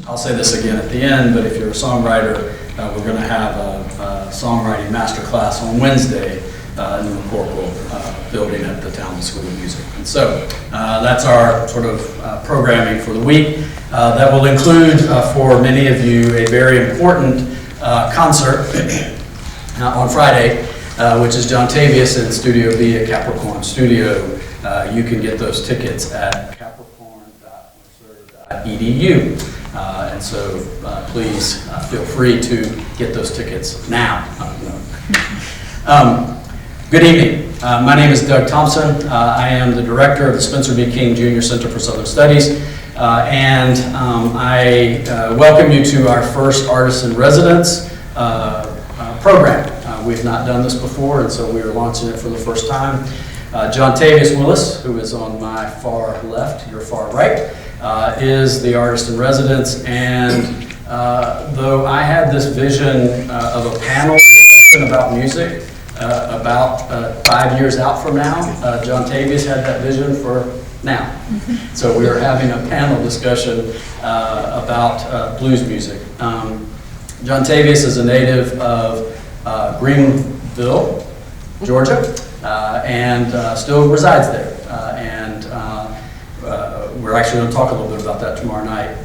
I'll say this again at the end, but if you're a songwriter, we're going to have a songwriting masterclass on Wednesday in the McCorkle building at the Town School of Music. And so that's our sort of programming for the week. That will include, for many of you, a very important concert on Friday, which is Jontavious in Studio B at Capricorn Studio. You can get those tickets at capricorn.mercer.edu. And so please feel free to get those tickets now. Good evening. My name is Doug Thompson. I am the director of the Spencer B. King Jr. Center for Southern Studies. And I welcome you to our first Artist in Residence program. We've not done this before, and so we are launching it for the first time. Jontavious Willis, who is on my far left, your far right, is the Artist in Residence. And though I had this vision of a panel discussion about music about 5 years out from now, Jontavious had that vision for now. So we are having a panel discussion about blues music. Jontavious is a native of Greenville, Georgia, and still resides there. We're actually going to talk a little bit about that tomorrow night.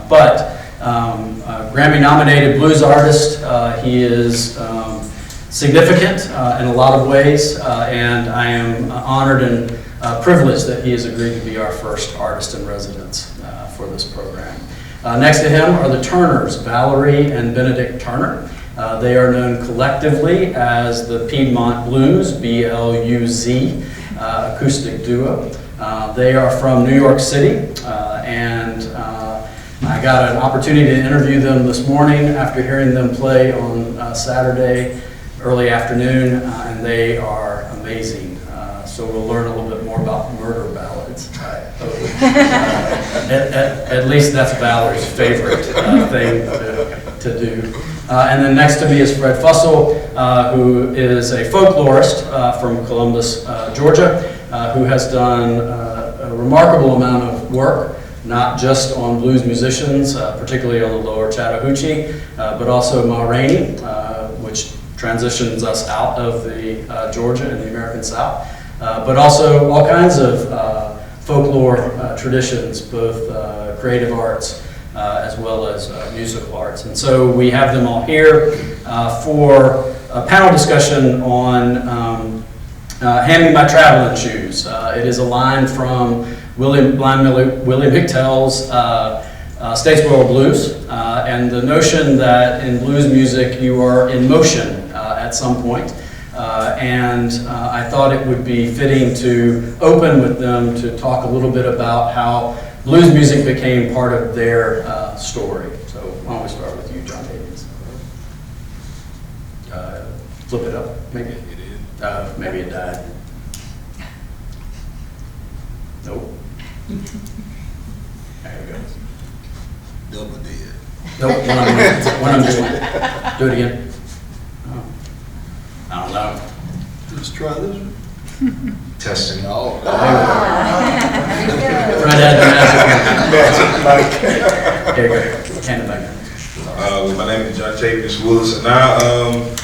But Grammy-nominated blues artist, he is significant in a lot of ways, and I am honored and privileged that he has agreed to be our first Artist in Residence for this program. Next to him are the Turners, Valerie and Benedict Turner. They are known collectively as the Piedmont Blues, B-L-U-Z, acoustic duo. They are from New York City, and I got an opportunity to interview them this morning after hearing them play on Saturday, early afternoon, and they are amazing. So we'll learn a little bit more about murder ballads. At least that's Valerie's favorite thing to do. And then next to me is Fred Fussell, who is a folklorist from Columbus, Georgia, who has done a remarkable amount of work, not just on blues musicians, particularly on the lower Chattahoochee, but also Ma Rainey, which transitions us out of the Georgia and the American South, but also all kinds of folklore traditions, both creative arts as well as musical arts. And so we have them all here for a panel discussion on Hand Me My Traveling Shoes. It is a line from Willie McTell's Statesboro Blues, and the notion that in blues music you are in motion at some point. And I thought it would be fitting to open with them to talk a little bit about how blues music became part of their story. So why don't we start with you, Jontavious? Flip it up, maybe? It is. Maybe it died. Nope. There we go. Double dead. Nope, one of them just went. Do it again. Oh. I don't know. Let's try this one. Testing. Oh, Fred had the magic. Here you go. Hand it back. My name is Jontavious Willis, and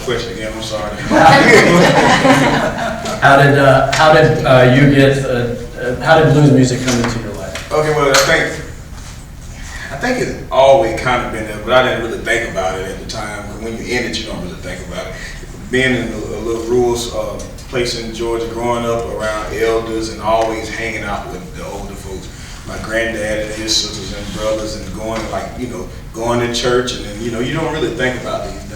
question again, I'm sorry. How did blues music come into your life? Okay, well, I think it's always kind of been there, but I didn't really think about it at the time. When you're in it, you don't really think about it. Being in a little rural place in Georgia, growing up around elders and always hanging out with the older folks, my granddad and his sisters and brothers, and going to church, and then you don't really think about these things.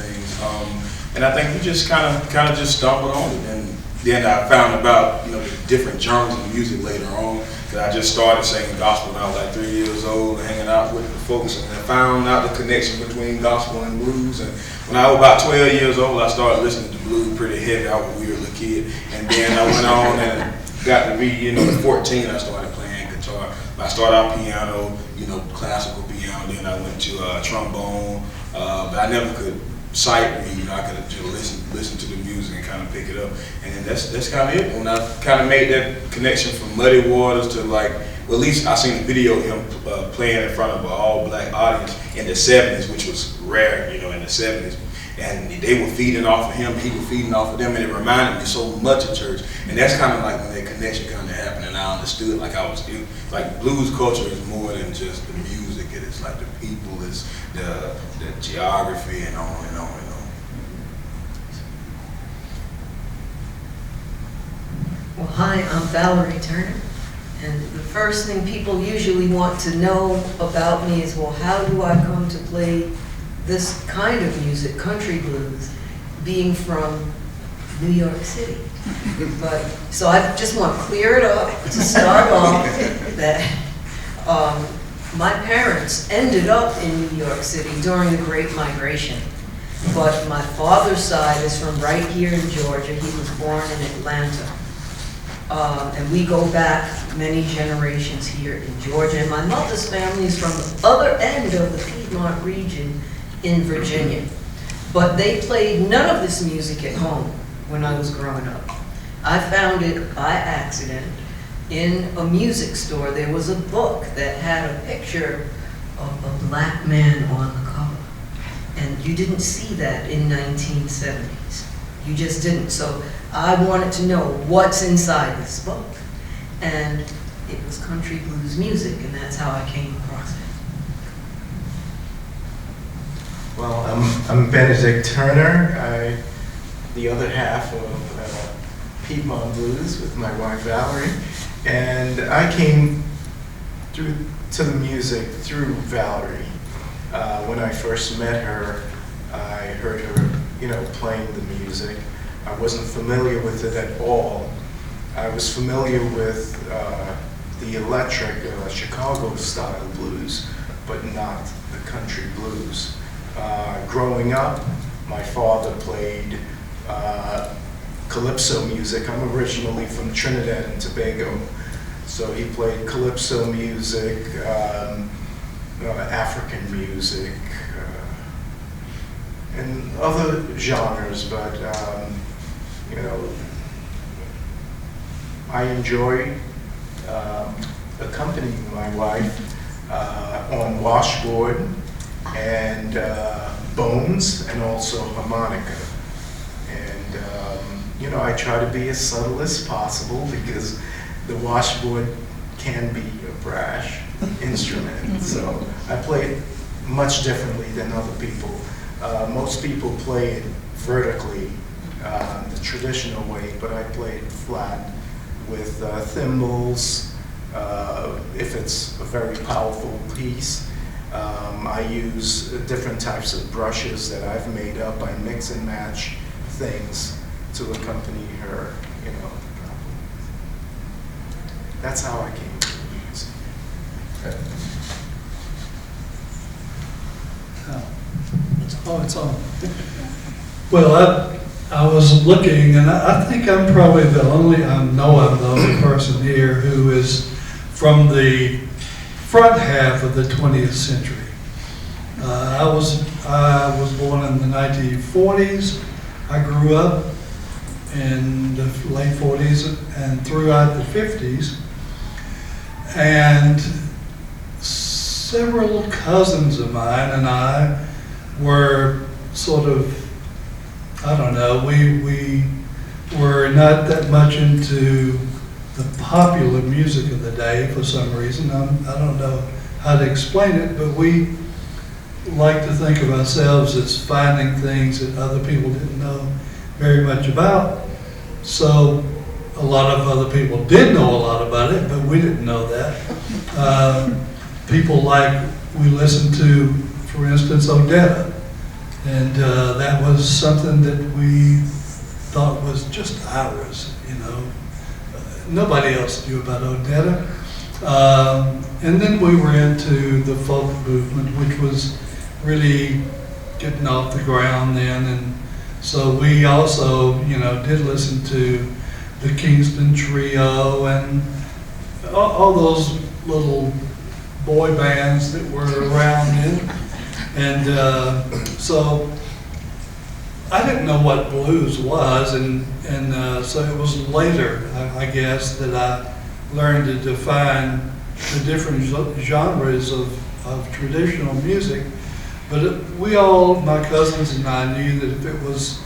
And I think we just kind of just stumbled on it, and then I found about the different genres of music later on. Cause I just started singing gospel when I was like 3 years old, hanging out with the folks, and I found out the connection between gospel and blues. And when I was about 12 years old, I started listening to blues pretty heavy. I was a weird little kid, and then I went on and got to be, at 14, I started playing guitar. I started out piano, classical piano. Then I went to trombone, but I never could sight read. I could just listen to the music and kind of pick it up, and then that's kind of it. When I kind of made that connection from Muddy Waters to well, at least I seen the video of him playing in front of an all-black audience in the 70s, which was rare, you know, in the 70s. And they were feeding off of him, he was feeding off of them, and it reminded me so much of church. And that's kind of like when that connection kind of happened, and I understood, like like blues culture is more than just the music, it is like the people, it's the geography, and on and on and on. Well, hi, I'm Valerie Turner, and the first thing people usually want to know about me is, well, how do I come to play this kind of music, country blues, being from New York City? But so I just want to clear it up to start off that my parents ended up in New York City during the Great Migration. But my father's side is from right here in Georgia. He was born in Atlanta. And we go back many generations here in Georgia. And my mother's family is from the other end of the Piedmont region in Virginia. But they played none of this music at home when I was growing up. I found it by accident in a music store. There was a book that had a picture of a black man on the cover. And you didn't see that in 1970s. You just didn't. So I wanted to know what's inside this book. And it was country blues music, and that's how I came across it. Well, I'm Benedict Turner, the other half of Piedmont Blues with my wife Valerie, and I came to the music through Valerie. When I first met her, I heard her, playing the music. I wasn't familiar with it at all. I was familiar with the electric Chicago style blues, but not the country blues. Growing up, my father played calypso music. I'm originally from Trinidad and Tobago, so he played calypso music, African music, and other genres, but I enjoy accompanying my wife on washboard and bones, and also harmonica. And I try to be as subtle as possible because the washboard can be a brash instrument. So I play it much differently than other people. Most people play it vertically, the traditional way, but I play it flat with thimbles. If it's a very powerful piece, I use different types of brushes that I've made up. I mix and match things to accompany her, That's how I came to the music. Oh, it's on. Well, I was looking, and I think I'm probably I'm the only person here who is from the front half of the 20th century. I was born in the 1940s. I grew up in the late 40s and throughout the 50s. And several cousins of mine and I were sort of, we were not that much into the popular music of the day for some reason. I don't know how to explain it, but we like to think of ourselves as finding things that other people didn't know very much about. So a lot of other people did know a lot about it, but we didn't know that. People like we listened to, for instance, Odetta. And that was something that we thought was just ours, Nobody else knew about Odetta. And then we were into the folk movement, which was really getting off the ground then. And so we also, did listen to the Kingston Trio and all those little boy bands that were around then. And so I didn't know what blues was, and so it was later, I guess, that I learned to define the different genres of of traditional music. But we all, my cousins and I, knew that if it was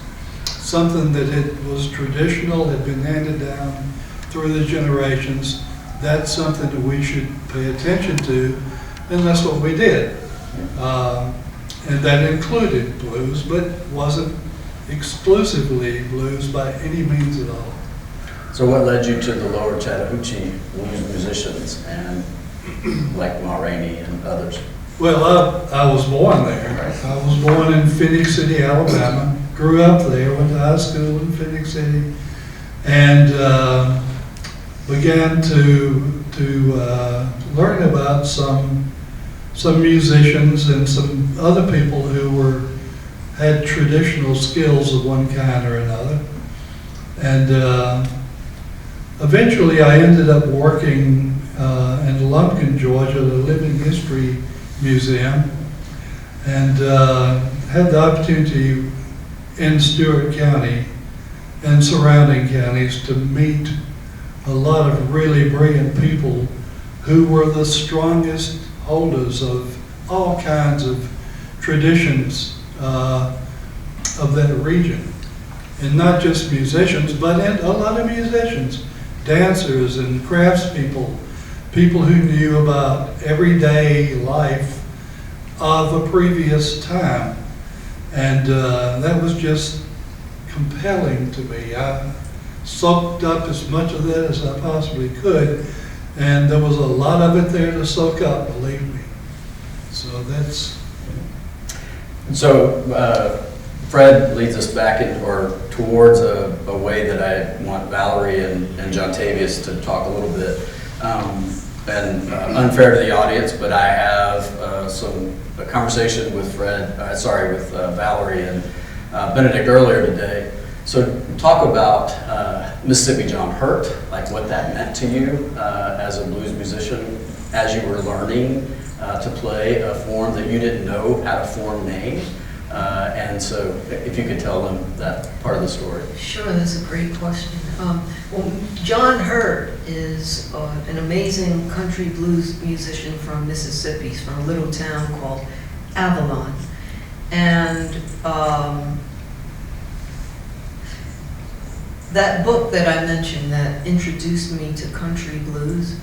something that it was traditional, had been handed down through the generations, that's something that we should pay attention to, and that's what we did. And that included blues, but wasn't exclusively blues by any means at all. So what led you to the Lower Chattahoochee blues musicians and like Ma Rainey and others? Well, I was born there. I was born in Phoenix City, Alabama. Grew up there, went to high school in Phoenix City, and began to learn about some musicians and some other people who had traditional skills of one kind or another. And eventually I ended up working in Lumpkin, Georgia, the Living History Museum, and had the opportunity in Stewart County and surrounding counties to meet a lot of really brilliant people who were the strongest holders of all kinds of traditions of that region. And not just musicians, but a lot of musicians, dancers and craftspeople, people who knew about everyday life of a previous time. And that was just compelling to me. I soaked up as much of that as I possibly could, and there was a lot of it there to soak up, believe me. So that's... And so Fred leads us back towards a way that I want Valerie and Jontavious to talk a little bit. And unfair to the audience, but I have a conversation with Valerie and Benedict earlier today. So talk about Mississippi John Hurt, like what that meant to you as a blues musician, as you were learning to play a form that you didn't know had a form name. And so if you could tell them that part of the story. Sure, that's a great question. Well, John Hurt is an amazing country blues musician from Mississippi. He's from a little town called Avalon. And that book that I mentioned that introduced me to country blues,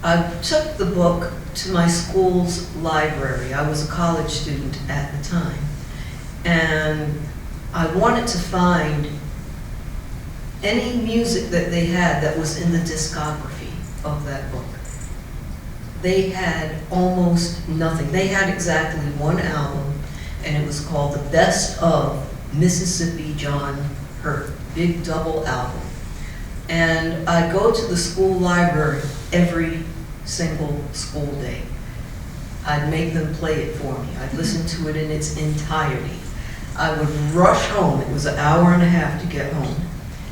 I took the book to my school's library. I was a college student at the time. And I wanted to find any music that they had that was in the discography of that book. They had almost nothing. They had exactly one album, and it was called The Best of Mississippi John Hurt, big double album. And I go to the school library every single school day. I'd make them play it for me. I'd listen to it in its entirety. I would rush home. It was an hour and a half to get home.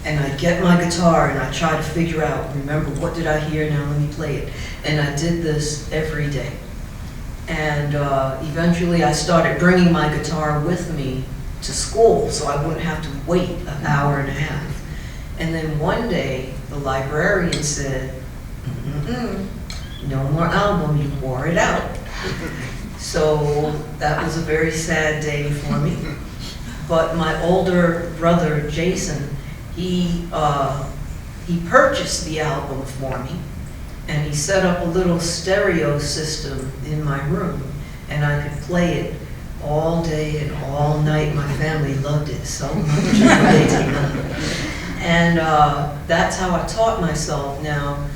And I'd get my guitar and I'd try to figure out, remember, what did I hear? Now let me play it. And I did this every day. And eventually I started bringing my guitar with me to school so I wouldn't have to wait an hour and a half. And then one day the librarian said, no more album, you wore it out. So that was a very sad day for me. But my older brother, Jason, he purchased the album for me, and he set up a little stereo system in my room, and I could play it all day and all night. My family loved it so much. And that's how I taught myself. Now,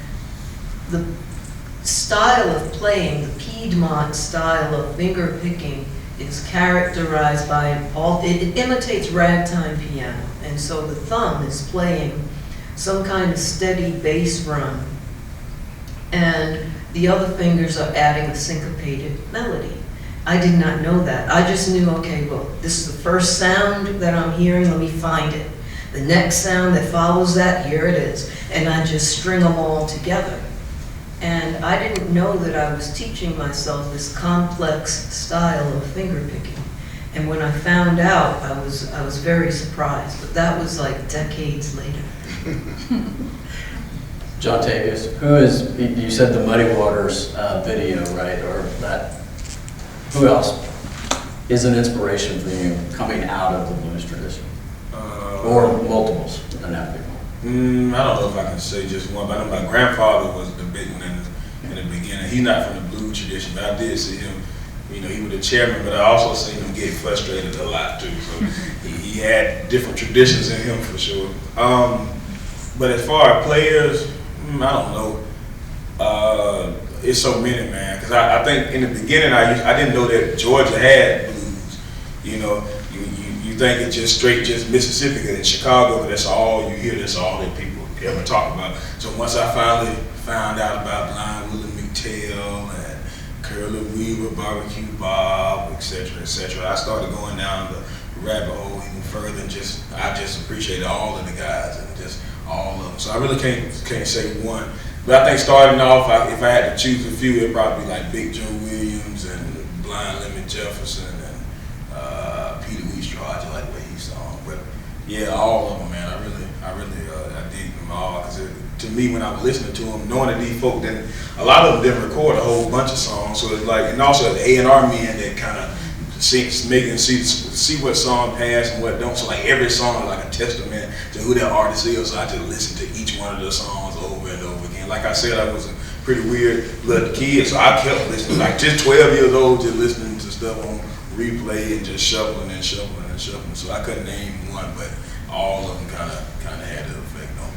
the style of playing, the Piedmont style of finger picking, is characterized by it imitates ragtime piano, and so the thumb is playing some kind of steady bass run, and the other fingers are adding a syncopated melody. I did not know that. I just knew, okay, well, this is the first sound that I'm hearing, let me find it. The next sound that follows that, here it is. And I just string them all together. And I didn't know that I was teaching myself this complex style of finger picking. And when I found out, I was very surprised. But that was like decades later. Jontavious, who is, you said the Muddy Waters video, right? Or that Who else is an inspiration for you coming out of the blues tradition? Or multiples, doesn't have to be one. I don't know if I can say just one, but I know my grandfather was the big one in the beginning. He's not from the blues tradition, but I did see him. You know, he was the chairman, but I also seen him get frustrated a lot too. So he had different traditions in him for sure. But as far as players, I don't know. It's so many, man. Because I think in the beginning I didn't know that Georgia had blues. You know, you think it's just straight just Mississippi. Because in Chicago, that's all you hear. That's all that people ever talk about. So once I finally found out about Blind Willie McTell and Curly Weaver, Barbecue Bob, etc., I started going down the rabbit hole even further, and I just appreciated all of the guys and just all of them. So I really can't say one, but I think starting off, if I had to choose a few, it'd probably be like Big Joe Williams and Blind Lemon Jefferson and Peter Wheatstraw. I just like the way he sung. But yeah, all of them, man. I dig them all because to me, when I was listening to them, knowing that these folk didn't, a lot of them didn't record a whole bunch of songs. So it's like, and also the A&R men that kind of see what song pass and what don't. So like every song is like a testament to who that artist is. So I just listen to each one of the songs over and over again. Like I said, I was a pretty weird little kid, so I kept listening. Like just 12 years old, just listening to stuff on replay and just shuffling and shuffling and shuffling. So I couldn't name one, but all of them kind of had an effect on me.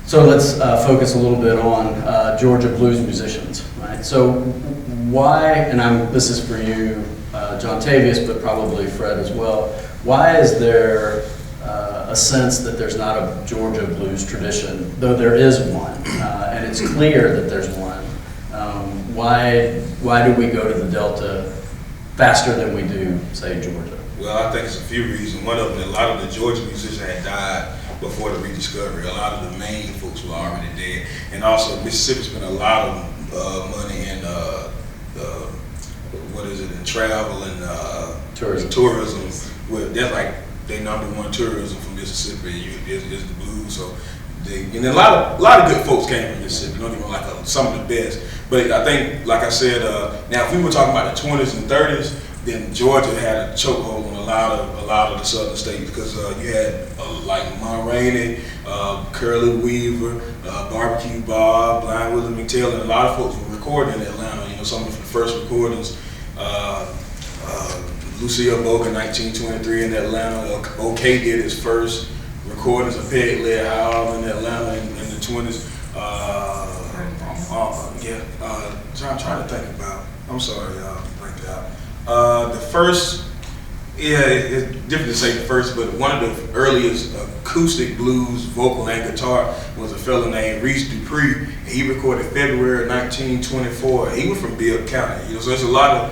So let's focus a little bit on Georgia blues musicians, right? So why, and this is for you, Jontavious, but probably Fred as well. Why is there a sense that there's not a Georgia blues tradition, though there is one, and it's clear that there's one? Why do we go to the Delta faster than we do, say, Georgia? Well, I think it's a few reasons. One of them, a lot of the Georgia musicians had died before the rediscovery. A lot of the main folks were already dead, and also Mississippi spent a lot of money in in travel and tourism. Well, that's like their #1 tourism from Mississippi is the blues. So and a lot of good folks came from Mississippi. Don't even like some of the best. But I think, like I said, now if we were talking about the 20s and 30s, then Georgia had a chokehold on a lot of the southern states because you had like Ma Rainey, Curly Weaver, Barbecue Bob, Blind Willie McTell, and a lot of folks were recording in Atlanta. You know, some of the first recordings. Lucille Bogan, 1923 in Atlanta. OK did his first recordings of Peg Leg Howl in Atlanta in the 20s. I'm trying to think about. I'm sorry, y'all. Blank out. The first, it's different to say the first, but one of the earliest acoustic blues, vocal and guitar, was a fellow named Reese Dupree. And he recorded February 1924. He was from Bibb County. You know, so there's a lot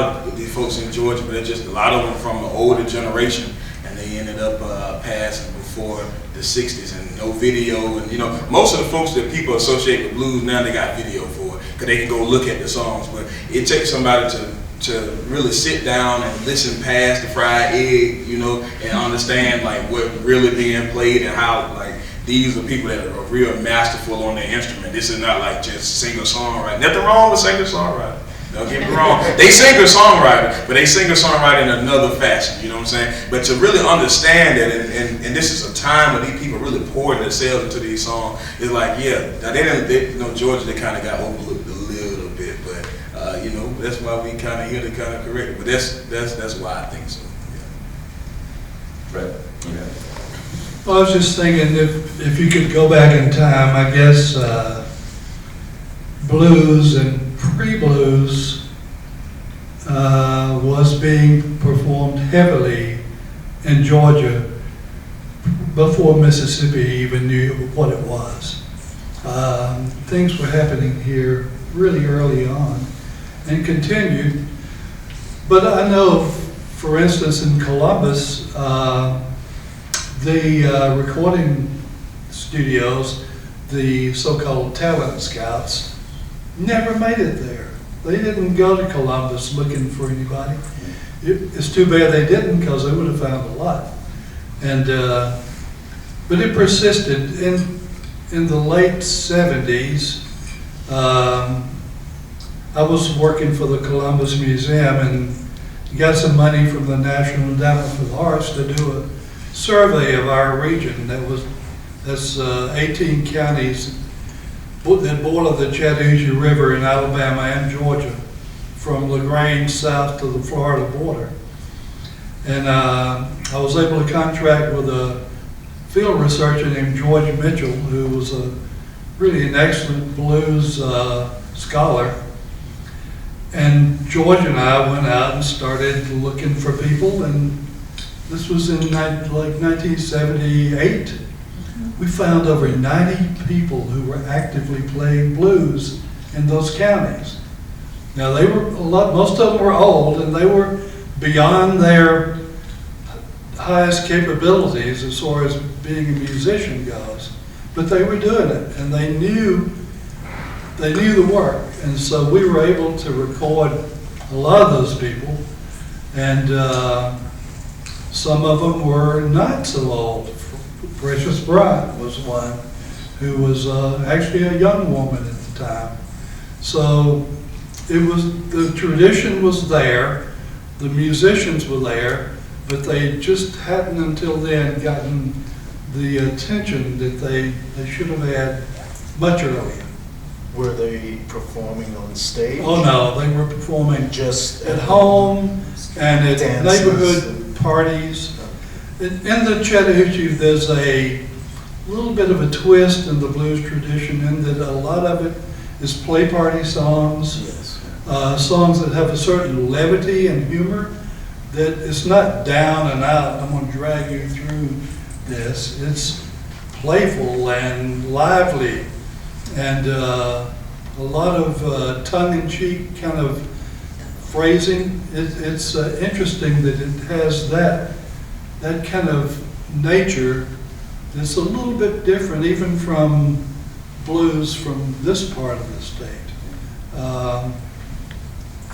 of these folks in Georgia, but they're just a lot of them from an older generation, and they ended up passing before the 60s and no video. And you know, most of the folks that people associate with blues now, they got video for it because they can go look at the songs. But it takes somebody to really sit down and listen past the fried egg, you know, and understand like what really being played and how like these are people that are real masterful on their instrument. This is not like just singer-songwriter. Nothing wrong with singer-songwriter. Don't get me wrong. They singer-songwriter, but they singer-songwriter in another fashion, you know what I'm saying? But to really understand that, and this is a time when these people really poured themselves into these songs, it's like, yeah, now you know, Georgia, they kind of got overlooked a little bit, but you know, that's why we kind of here to kind of correct it. But that's why I think so. Yeah. Right. Yeah. Well, I was just thinking if you could go back in time, I guess blues and pre-blues was being performed heavily in Georgia before Mississippi even knew what it was. Things were happening here really early on and continued. But I know, for instance, in Columbus, the recording studios, the so-called talent scouts, never made it there. They didn't go to Columbus looking for anybody. It's too bad they didn't, because they would have found a lot. And but it persisted. In the late 70s, I was working for the Columbus Museum and got some money from the National Endowment for the Arts to do a survey of our region. That's 18 counties that border the Chattahoochee River in Alabama and Georgia, from LaGrange south to the Florida border. And I was able to contract with a field researcher named George Mitchell, who was really an excellent blues scholar. And George and I went out and started looking for people, and this was in like 1978. We found over 90 people who were actively playing blues in those counties. Now they were most of them were old, and they were beyond their highest capabilities as far as being a musician goes, but they were doing it, and they knew the work, and so we were able to record a lot of those people, and some of them were not so old. Precious Bryant was one who was actually a young woman at the time. So the tradition was there, the musicians were there, but they just hadn't until then gotten the attention that they should have had much earlier. Were they performing on stage? Oh no, they were performing Just at home and at dances. neighborhood parties. In the Chattahoochee, there's a little bit of a twist in the blues tradition in that a lot of it is play party songs, Yes. songs that have a certain levity and humor, that it's not down and out, I'm going to drag you through this. It's playful and lively, and a lot of tongue-in-cheek kind of phrasing. It's interesting that it has that kind of nature that's a little bit different even from blues from this part of the state.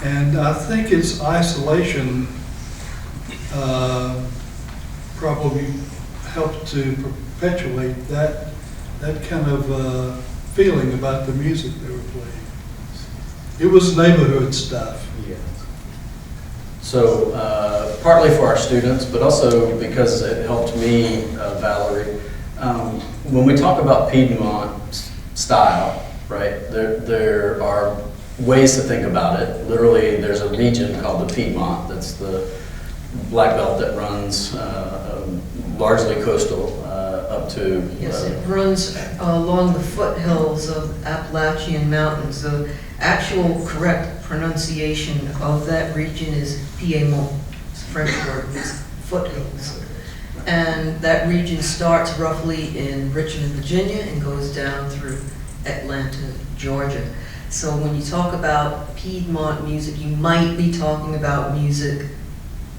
And I think its isolation probably helped to perpetuate that kind of feeling about the music they were playing. It was neighborhood stuff. Yeah. So partly for our students, but also because it helped me, Valerie, when we talk about Piedmont style, right, there are ways to think about it. Literally, there's a region called the Piedmont that's the black belt that runs largely coastal up to... Yes, it runs along the foothills of Appalachian Mountains. The actual correct pronunciation of that region is Piedmont. It's a French word, means foothills. And that region starts roughly in Richmond, Virginia, and goes down through Atlanta, Georgia. So when you talk about Piedmont music, you might be talking about music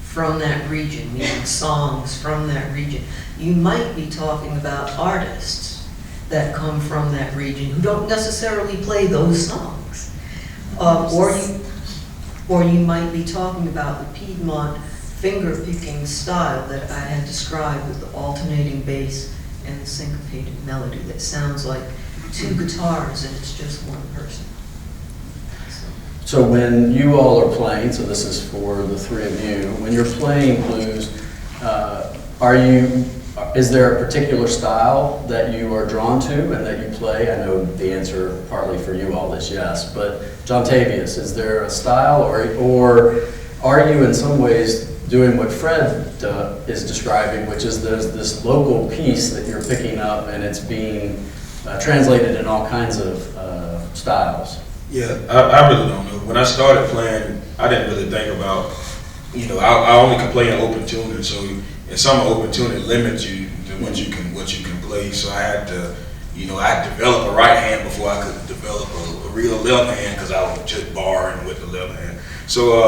from that region, meaning songs from that region. You might be talking about artists that come from that region who don't necessarily play those songs. Or you might be talking about the Piedmont finger-picking style that I had described with the alternating bass and the syncopated melody that sounds like two guitars and it's just one person. So when you all are playing, so this is for the three of you, when you're playing blues, is there a particular style that you are drawn to and that you play? I know the answer partly for you all is yes, but Jontavious, is there a style or are you in some ways doing what Fred is describing, which is there's this local piece that you're picking up and it's being translated in all kinds of styles? Yeah, I really don't know. When I started playing, I didn't really think about, I only could play in open tuning. So in some open tuning limits you to what you can play. So I had to, I had to develop a right hand before I could develop a real left hand because I was just barring with the left hand. So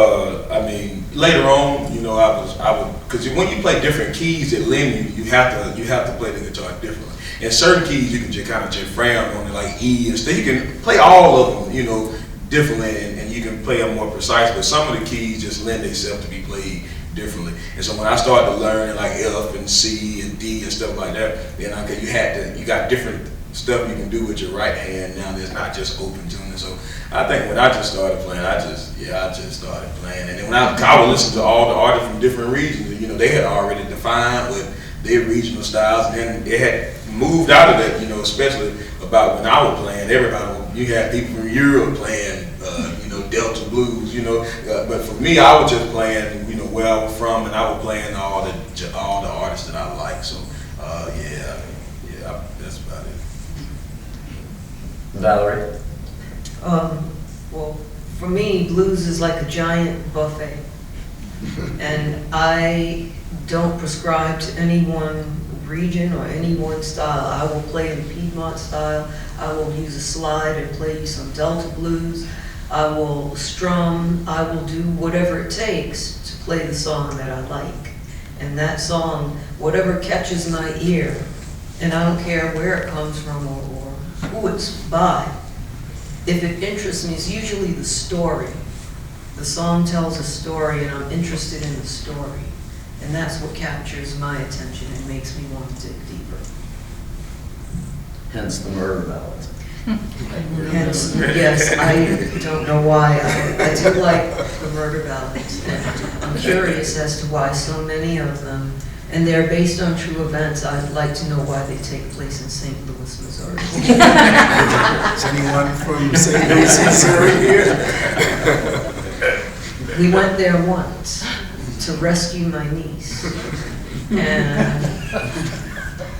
later on, I would because when you play different keys that lend you have to play the guitar differently. In certain keys, you can just kind of frown on it, like E and stuff. You can play all of them, differently, and you can play them more precise. But some of the keys just lend themselves to be played differently. And so when I started to learn like F and C and D and stuff like that, then you got different stuff you can do with your right hand now that's not just open tuning. So I think when I just started playing, I just started playing. And then when I would listen to all the artists from different regions, and, you know, they had already defined what their regional styles, and then it had moved out of that, you know, especially about when I was playing, you had people from Europe playing, you know, Delta blues, you know, but for me, I was just playing, you know, where I was from, and I was playing all the artists that I like. So, that's about it. Valerie? Well, for me, blues is like a giant buffet. And I don't prescribe to any one region or any one style. I will play the Piedmont style. I will use a slide and play you some Delta blues. I will strum. I will do whatever it takes to play the song that I like. And that song, whatever catches my ear, and I don't care where it comes from or who it's by, if it interests me, it's usually the story. The song tells a story and I'm interested in the story. And that's what captures my attention and makes me want to dig deeper. Hence the murder ballads. Hence, yes, I don't know why. I do like the murder ballads. And I'm curious as to why so many of them, and they're based on true events. I'd like to know why they take place in St. Louis, Missouri. Is anyone from St. Louis, Missouri here? We went there once to rescue my niece. And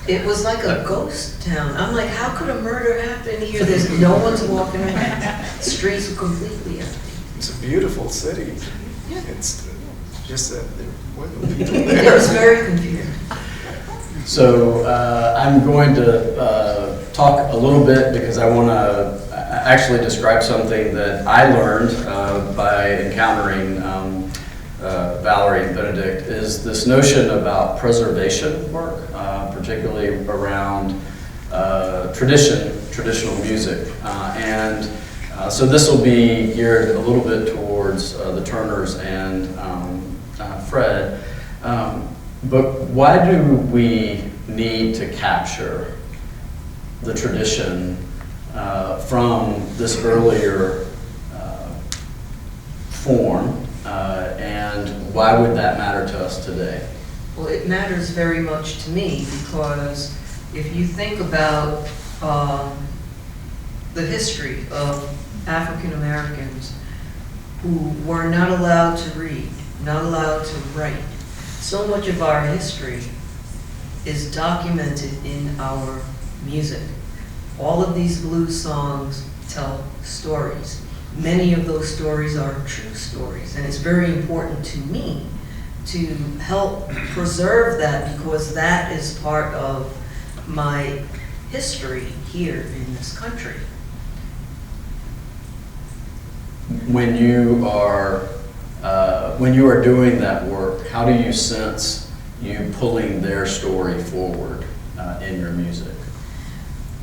it was like a ghost town. I'm like, how could a murder happen here? There's no one's walking around. Streets are completely empty. It's a beautiful city. It's just that there weren't no people It there. was very confusing. So I'm going to talk a little bit because I want to actually describe something that I learned by encountering Valerie and Benedict, is this notion about preservation work, particularly around traditional music. So this will be geared a little bit towards the Turners and Fred. But why do we need to capture the tradition from this earlier form, and why would that matter to us today? Well, it matters very much to me because if you think about the history of African Americans who were not allowed to read, not allowed to write, so much of our history is documented in our music. All of these blues songs tell stories. Many of those stories are true stories, and it's very important to me to help preserve that because that is part of my history here in this country. When you are doing that work, how do you sense you pulling their story forward in your music?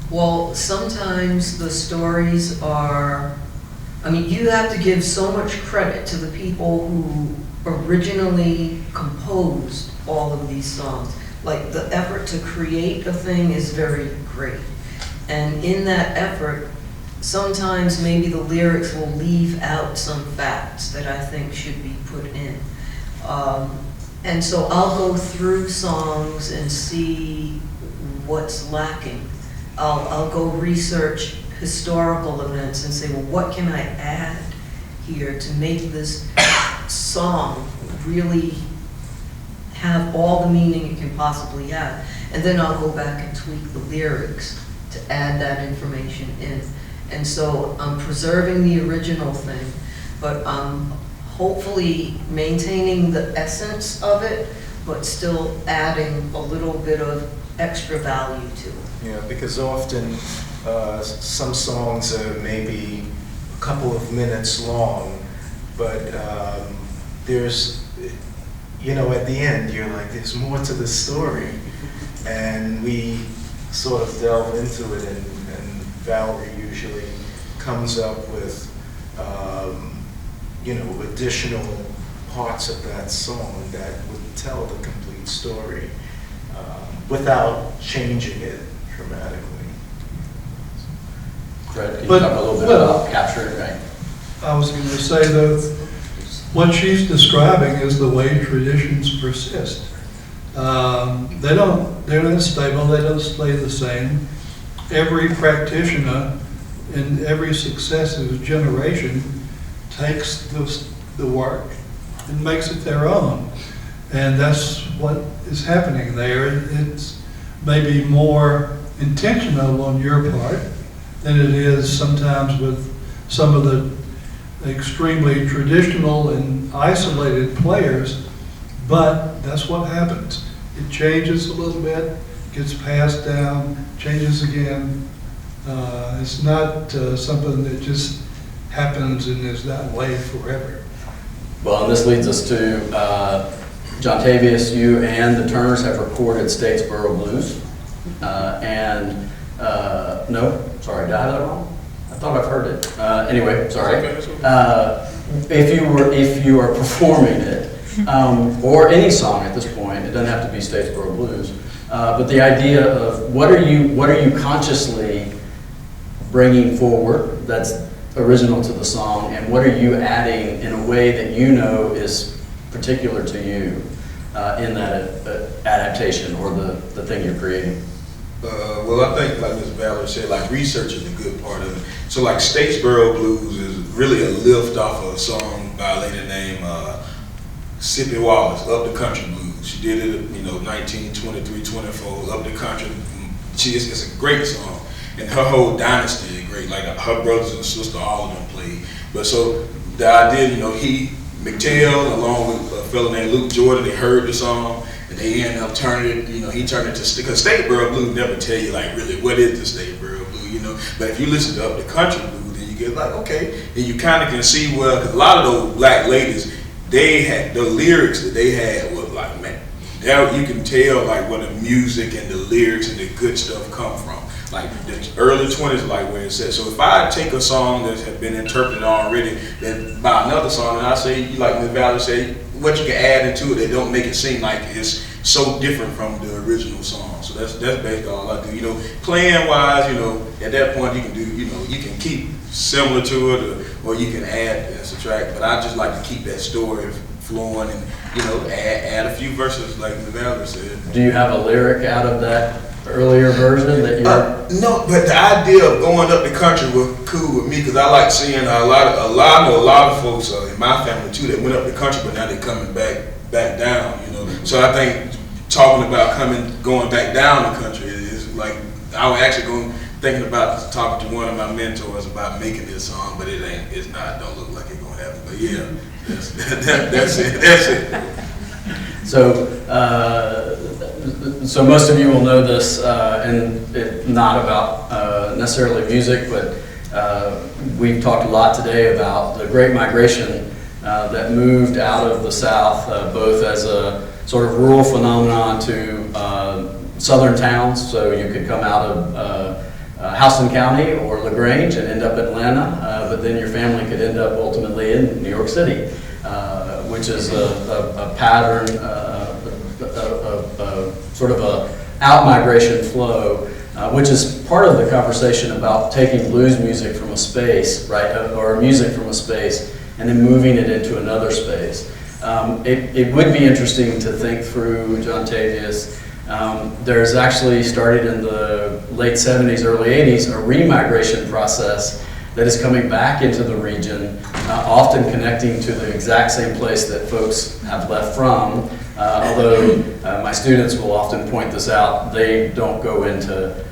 Well, sometimes the stories are, you have to give so much credit to the people who originally composed all of these songs. Like, the effort to create a thing is very great. And in that effort, sometimes maybe the lyrics will leave out some facts that I think should be put in. And so I'll go through songs and see what's lacking. I'll go research historical events and say, well, what can I add here to make this song really have all the meaning it can possibly have? And then I'll go back and tweak the lyrics to add that information in. And so I'm preserving the original thing, but I'm hopefully maintaining the essence of it, but still adding a little bit of extra value to it. Yeah, because often some songs are maybe a couple of minutes long, but there's, at the end, you're like, there's more to the story. And we sort of delve into it, and Valerie usually comes up with, additional parts of that song that would tell the complete story without changing it dramatically. Fred, can you But- talk a little bit well- about capturing, right? I was going to say that what she's describing is the way traditions persist. They're not stable, they don't stay the same. Every practitioner in every successive generation takes the work and makes it their own. And that's what is happening there. It's maybe more intentional on your part than it is sometimes with some of the extremely traditional and isolated players, but that's what happens. It changes a little bit, gets passed down, changes again. It's not something that just happens and is that way forever. Well, and this leads us to Jontavious, you and the Turners have recorded Statesboro Blues. No, sorry, did I have that wrong? I thought I've heard it. Anyway, sorry. If you are performing it, or any song at this point, it doesn't have to be Statesboro Blues, but the idea of what are you consciously bringing forward that's original to the song, and what are you adding in a way that you know is particular to you in that adaptation or the thing you're creating? Well, I think, like Ms. Valerie said, like research is a good part of it. So like Statesboro Blues is really a lift off of a song by a lady named Sippy Wallace, Up the Country Blues. She did it, 1923, 24, Up the Country. It's a great song. And her whole dynasty is great. Like her brothers and sister, all of them played. But so the idea, McTell, along with a fellow named Luke Jordan, they heard the song. And they ended up turning it, he turned it to, because Statesboro Blues never tell you like really what is the Statesboro Blues, But if you listen to Up the Country Blues, then you get like, okay, and you kind of can see, well, because a lot of those black ladies, they had, the lyrics that they had was like, man, you can tell like where the music and the lyrics and the good stuff come from. Like the early 20s, like where it says. So if I take a song that has been interpreted already, then by another song, and I say, like Ms. Valerie said, what you can add into it that don't make it seem like it's so different from the original song. So that's basically all I do. Playing wise, at that point you can do, you can keep similar to it, or you can add and subtract. But I just like to keep that story flowing and add a few verses, like Ms. Valerie said. Do you have a lyric out of that earlier version that you're? No, but the idea of going up the country was cool with me because I like seeing a lot of folks in my family too that went up the country, but now they're coming back down. So I think talking about going back down the country is like I was actually thinking about talking to one of my mentors about making this song, but it's not. Don't look like it's gonna happen. But yeah, that's it. So most of you will know this, and it's not about necessarily music, but we've talked a lot today about the Great Migration that moved out of the South, both as a sort of rural phenomenon to southern towns. So you could come out of Houston County or LaGrange and end up in Atlanta, but then your family could end up ultimately in New York City, which is a pattern, sort of a out-migration flow, which is part of the conversation about taking blues music from a space, right, or music from a space, and then moving it into another space. It would be interesting to think through, Jontavious. There's actually started in the late 70s, early 80s, a re-migration process that is coming back into the region, often connecting to the exact same place that folks have left from. Although my students will often point this out, they don't go into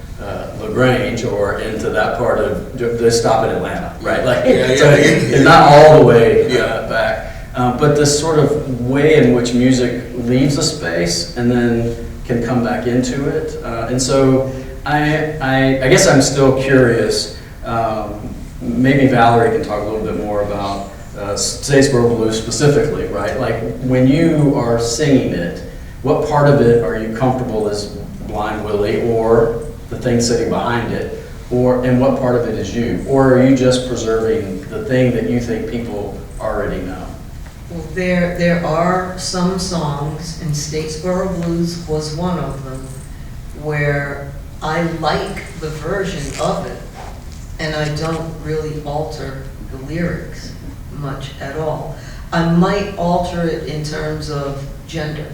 LaGrange or into that part of, they stop in Atlanta, right? It's not all the way back. But this sort of way in which music leaves a space and then can come back into it. And so I guess I'm still curious, maybe Valerie can talk a little bit more about Statesboro Blues specifically, right? Like when you are singing it, what part of it are you comfortable as Blind Willie or the thing sitting behind it, and what part of it is you? Or are you just preserving the thing that you think people already know? Well, there are some songs, and Statesboro Blues was one of them, where I like the version of it and I don't really alter the lyrics much at all. I might alter it in terms of gender.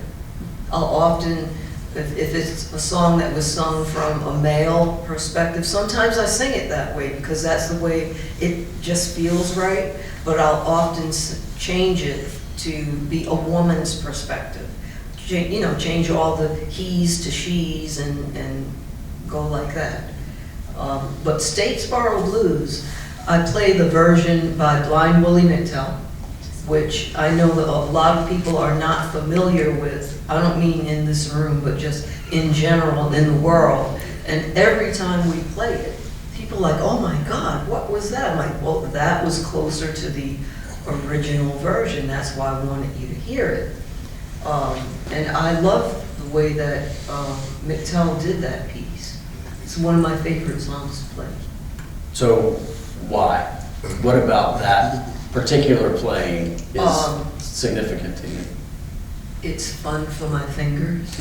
I'll often, if it's a song that was sung from a male perspective, sometimes I sing it that way because that's the way it just feels right, but I'll often change it to be a woman's perspective. Change all the he's to she's and go like that. But Statesboro Blues, I play the version by Blind Willie McTell, which I know that a lot of people are not familiar with. I don't mean in this room, but just in general in the world. And every time we play it, people are like, oh my God, what was that? I'm like, well, that was closer to the original version. That's why I wanted you to hear it. And I love the way that McTell did that piece. It's one of my favorite songs to play. So why? What about that particular playing is significant to you? It's fun for my fingers.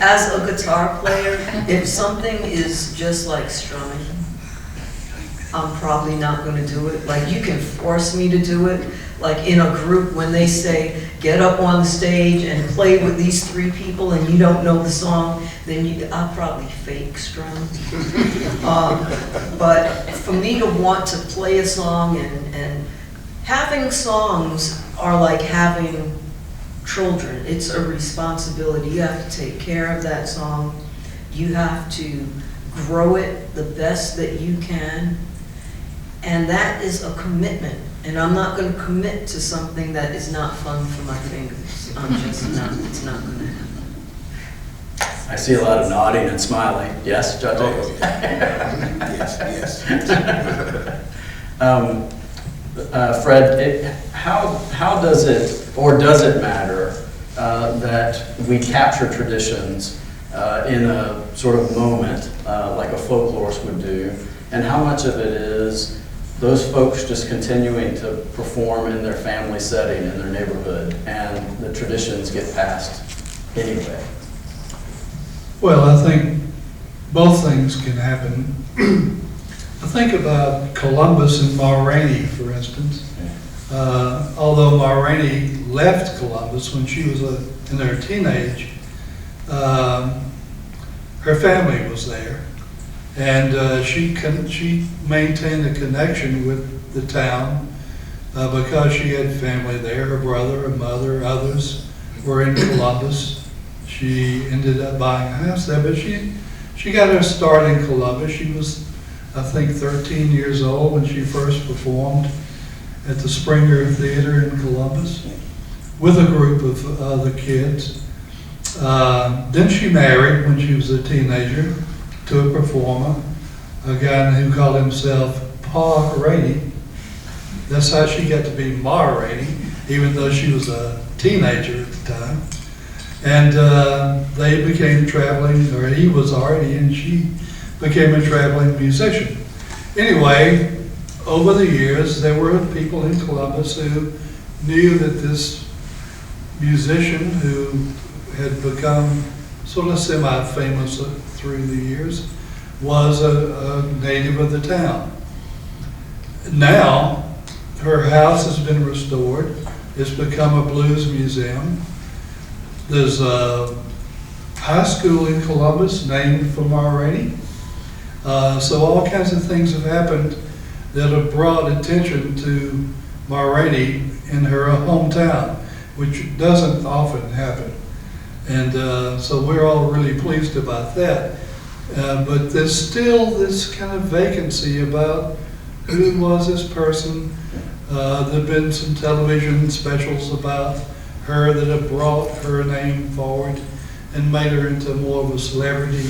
As a guitar player, if something is just like strumming, I'm probably not going to do it. Like, you can force me to do it. Like in a group, when they say, get up on the stage and play with these 3 people and you don't know the song, then I'll probably fake strum. But for me to want to play a song and having songs are like having children. It's a responsibility. You have to take care of that song. You have to grow it the best that you can. And that is a commitment. And I'm not going to commit to something that is not fun for my fingers. I'm just not, it's not going to happen. I see a lot of nodding and smiling. Yes, Jontavious? Yes. Fred, how does it, or does it matter that we capture traditions in a sort of moment like a folklorist would do, and how much of it is those folks just continuing to perform in their family setting, in their neighborhood, and the traditions get passed anyway? Well, I think both things can happen. I think about Columbus and Ma Rainey, for instance. Although Ma Rainey left Columbus when she was in her teenage, her family was there. And she maintained a connection with the town because she had family there. Her brother, her mother, others were in Columbus. She ended up buying a house there, but she got her start in Columbus. She was, I think, 13 years old when she first performed at the Springer Theater in Columbus with a group of other kids. Then she married when she was a teenager to a performer, a guy who called himself Pa Rainey. That's how she got to be Ma Rainey, even though she was a teenager at the time. And they became traveling, or he was already, and she became a traveling musician. Anyway, over the years, there were people in Columbus who knew that this musician who had become sort of semi-famous through the years was a native of the town. Now, her house has been restored. It's become a blues museum. There's a high school in Columbus named for Ma Rainey. So all kinds of things have happened that have brought attention to Ma Rainey in her hometown, which doesn't often happen. And so we're all really pleased about that. But there's still this kind of vacancy about who was this person. There have been some television specials about her that have brought her name forward and made her into more of a celebrity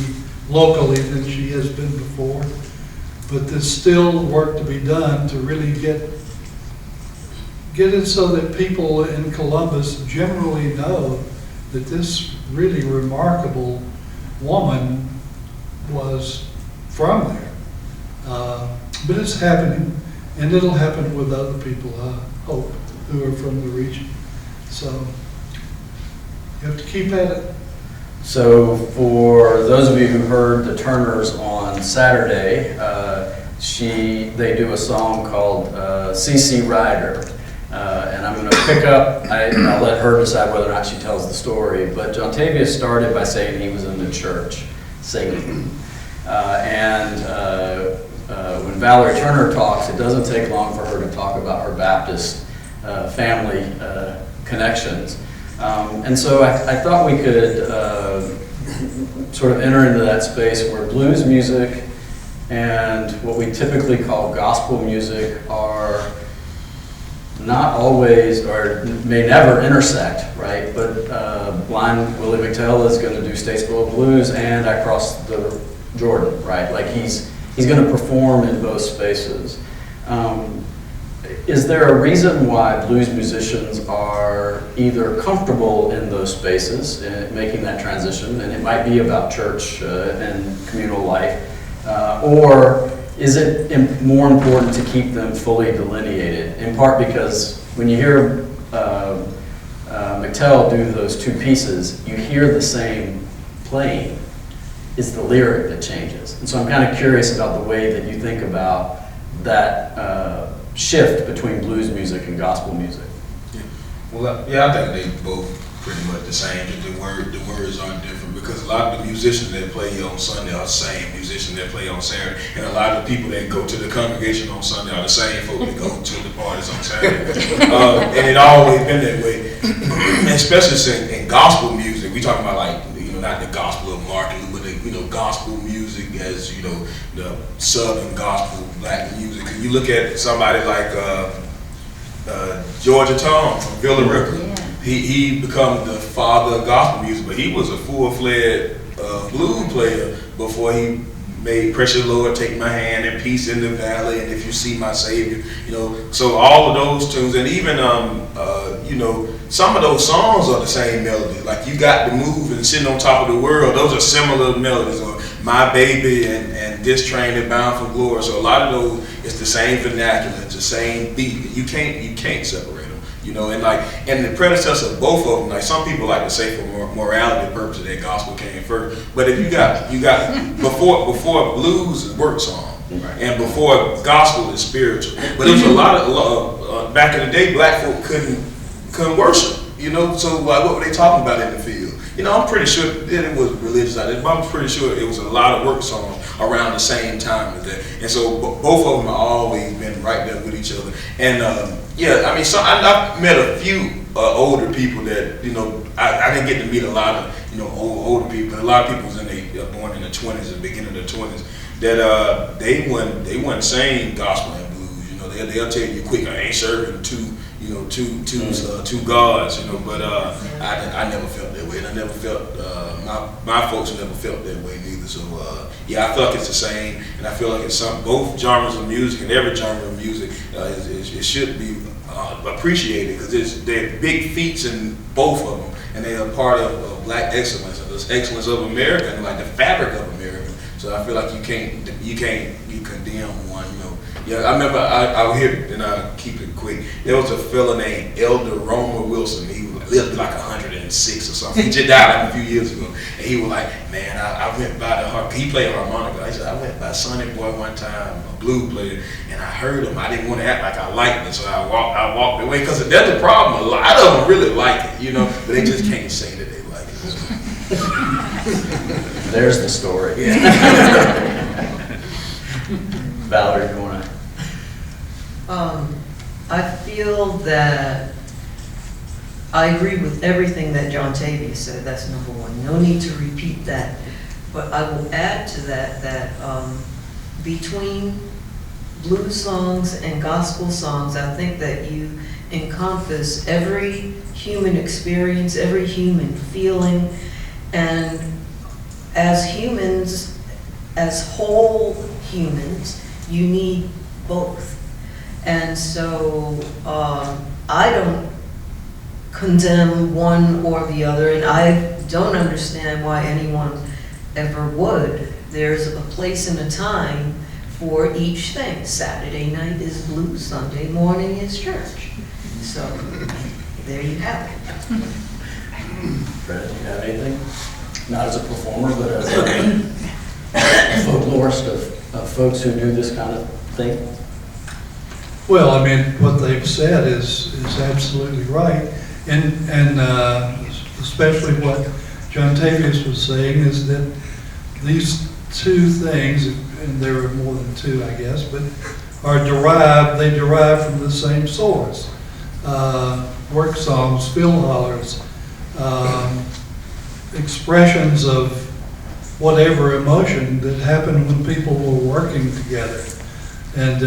locally than she has been before. But there's still work to be done to really get it so that people in Columbus generally know that this really remarkable woman was from there. But it's happening, and it'll happen with other people, I hope, who are from the region. So you have to keep at it. So for those of you who heard the Turners on Saturday, they do a song called CC Rider. And I'm going to pick up, I'll let her decide whether or not she tells the story, but Jontavious started by saying he was in the church singing. When Valerie Turner talks, it doesn't take long for her to talk about her Baptist family connections. And so I thought we could sort of enter into that space where blues music and what we typically call gospel music are not always, or may never intersect, right? But blind Willie McTell is going to do Statesboro Blues and I Cross the Jordan, right? Like he's going to perform in both spaces. Is there a reason why blues musicians are either comfortable in those spaces, making that transition, and it might be about church and communal life, or is it more important to keep them fully delineated? In part because when you hear McTell do those two pieces, you hear the same playing. It's the lyric that changes. And so I'm kind of curious about the way that you think about that shift between blues music and gospel music. Well, yeah, I think they both pretty much the same. The words aren't different because a lot of the musicians that play on Sunday are the same musicians that play on Saturday, and a lot of the people that go to the congregation on Sunday are the same folk that go to the parties on Saturday. And it always been that way, especially in gospel music. We talking about like not the gospel of Martin, but gospel music as the Southern gospel black music. And you look at somebody like Georgia Tom from Valerie. Yeah. He become the father of gospel music, but he was a full-fledged blues player before he made Precious Lord, Take My Hand, and Peace in the Valley, and If You See My Savior. So all of those tunes, and even some of those songs are the same melody. Like You Got to Move and Sitting on Top of the World, those are similar melodies. Or My Baby and This Train That Bound for Glory. So a lot of those, it's the same vernacular, it's the same beat. You can't separate them. And the predecessor of both of them, like some people like to say for morality purposes that gospel came first. But if you got before blues is work song, and before gospel is spiritual. But it was a lot of back in the day, black folk couldn't worship. So what were they talking about in the field? I'm pretty sure that it was religious, but I'm pretty sure it was a lot of work songs around the same time as that. And so both of them have always been right there with each other. And so I've met a few older people that I didn't get to meet a lot of older people, but a lot of people was born in the 20s and beginning of the 20s that they weren't saying gospel and blues. They'll tell you quick, I ain't serving two gods, but I never felt that way, and I never felt my folks never felt that way neither. So I feel like it's the same, and I feel like it's both genres of music, and every genre of music it should be appreciated because they're big feats in both of them, and they are part of black excellence, and this excellence of America, and like the fabric of America. So I feel like you condemn one. I remember I would hear, and I'll keep it quick. There was a fella named Elder Romer Wilson. He lived like 106 or something. He just died like a few years ago. And he was like, man, I went by he played harmonica. He said, I went by Sonny Boy one time, a blues player, and I heard him. I didn't want to act like I liked it, so I walked away. Because that's the problem. A lot of them really like it, but they just can't say that they like it. There's the story. Valerie, you want to? I feel that I agree with everything that Jontavious said. That's number one. No need to repeat that. But I will add to that between blues songs and gospel songs, I think that you encompass every human experience, every human feeling, and as humans, as whole humans, you need both. And so I don't condemn one or the other, and I don't understand why anyone ever would. There's a place and a time for each thing. Saturday night is blues, Sunday morning is church. So there you have it. Fred, do you have anything? not as a performer, but as a folklorist of folks who do this kind of thing? Well, I mean, what they've said is absolutely right. And especially what Jontavious was saying is that these two things, and there are more than two, I guess, but they derive from the same source. Work songs, field hollers, expressions of whatever emotion that happened when people were working together. And,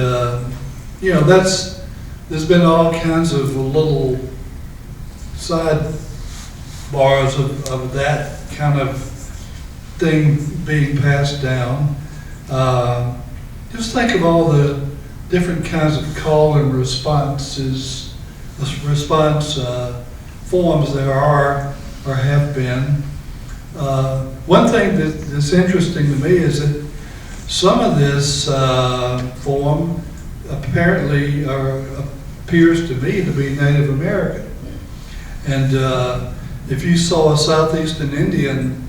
you know, there's been all kinds of little side bars of that kind of thing being passed down. Just think of all the different kinds of call and response forms there are or have been. One thing that's interesting to me is that some of this form apparently appears to me to be Native American. And if you saw a Southeastern Indian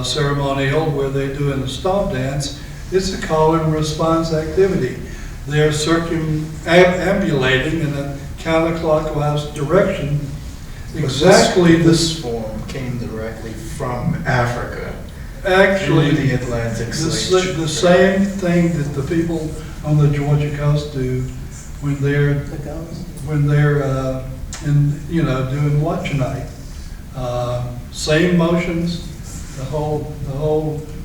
ceremonial where they're doing a stomp dance, it's a call and response activity. They're circumambulating in a counterclockwise direction. Exactly this form came directly from Africa. Actually, through the Atlantic slave the same thing that the people on the Georgia coast do when they're doing watch night. Same motions, the whole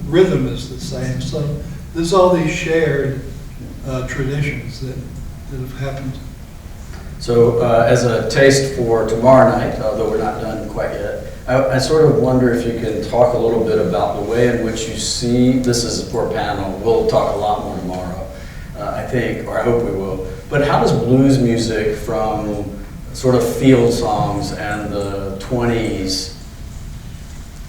rhythm is the same. So there's all these shared traditions that have happened. So as a taste for tomorrow night, although we're not done quite yet, I sort of wonder if you can talk a little bit about the way in which you see, this is for a panel, we'll talk a lot more tomorrow, I think, or I hope we will, but how does blues music from sort of field songs and the 20s